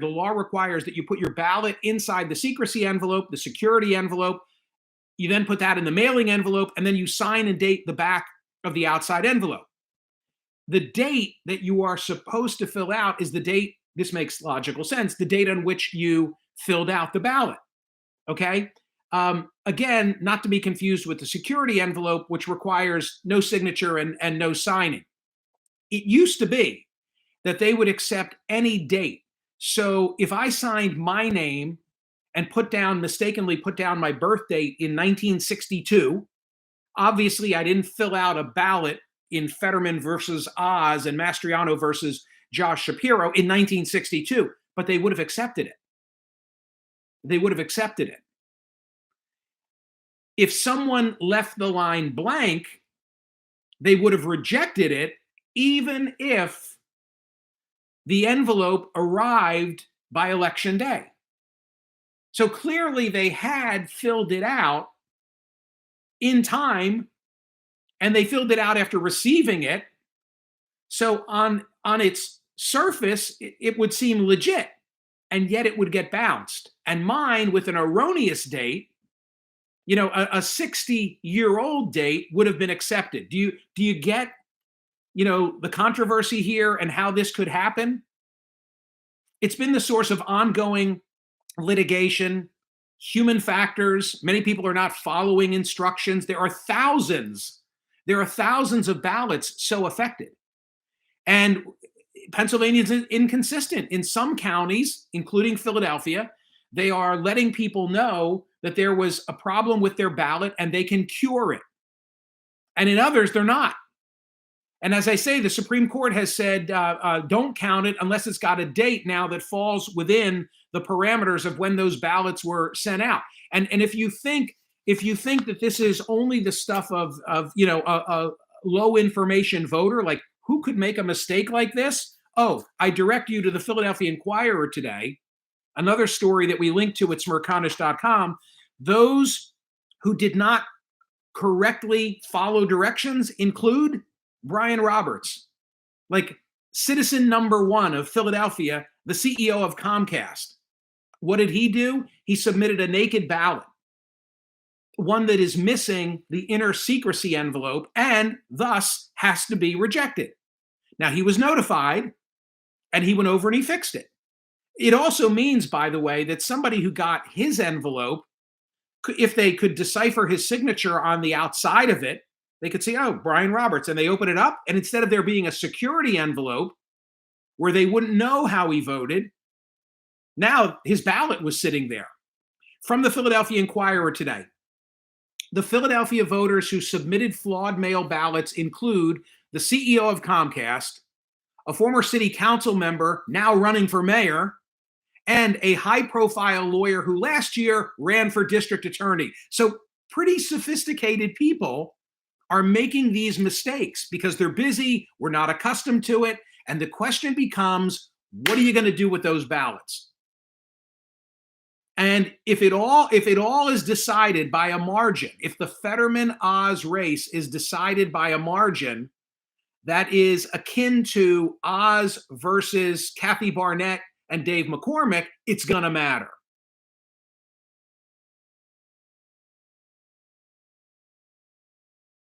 The law requires that you put your ballot inside the secrecy envelope, the security envelope. You then put that in the mailing envelope, and then you sign and date the back of the outside envelope. The date that you are supposed to fill out is the date, this makes logical sense, the date on which you filled out the ballot. Okay? Again, not to be confused with the security envelope, which requires no signature and no signing. It used to be that they would accept any date. So if I signed my name and mistakenly put down my birth date in 1962, obviously I didn't fill out a ballot in Fetterman versus Oz and Mastriano versus Josh Shapiro in 1962, but they would have accepted it. They would have accepted it. If someone left the line blank, they would have rejected it, even if the envelope arrived by election day. So clearly they had filled it out in time, and they filled it out after receiving it. So on its surface, it would seem legit, and yet it would get bounced. And mine, with an erroneous date, a 60-year-old date, would have been accepted. Do you get, the controversy here and how this could happen? It's been the source of ongoing litigation, human factors. Many people are not following instructions. There are thousands of ballots so affected. And Pennsylvania is inconsistent. In some counties, including Philadelphia, they are letting people know that there was a problem with their ballot and they can cure it. And in others, they're not. And as I say, the Supreme Court has said, don't count it unless it's got a date now that falls within the parameters of when those ballots were sent out. And if you think that this is only the stuff of a low information voter, like who could make a mistake like this? Oh, I direct you to the Philadelphia Inquirer today, another story that we link to at Smerconish.com. Those who did not correctly follow directions include Brian Roberts, like citizen number one of Philadelphia, the CEO of Comcast. What did he do? He submitted a naked ballot, one that is missing the inner secrecy envelope and thus has to be rejected. Now, he was notified and he went over and he fixed it. It also means, by the way, that somebody who got his envelope, if they could decipher his signature on the outside of it, they could say, oh, Brian Roberts, and they open it up, and instead of there being a security envelope where they wouldn't know how he voted, now his ballot was sitting there. From the Philadelphia Inquirer today, the Philadelphia voters who submitted flawed mail ballots include the CEO of Comcast, a former city council member now running for mayor, and a high-profile lawyer who last year ran for district attorney. So pretty sophisticated people are making these mistakes because they're busy, we're not accustomed to it, and the question becomes, what are you going to do with those ballots? And if it all is decided by a margin, if the Fetterman-Oz race is decided by a margin that is akin to Oz versus Kathy Barnett and Dave McCormick, it's going to matter.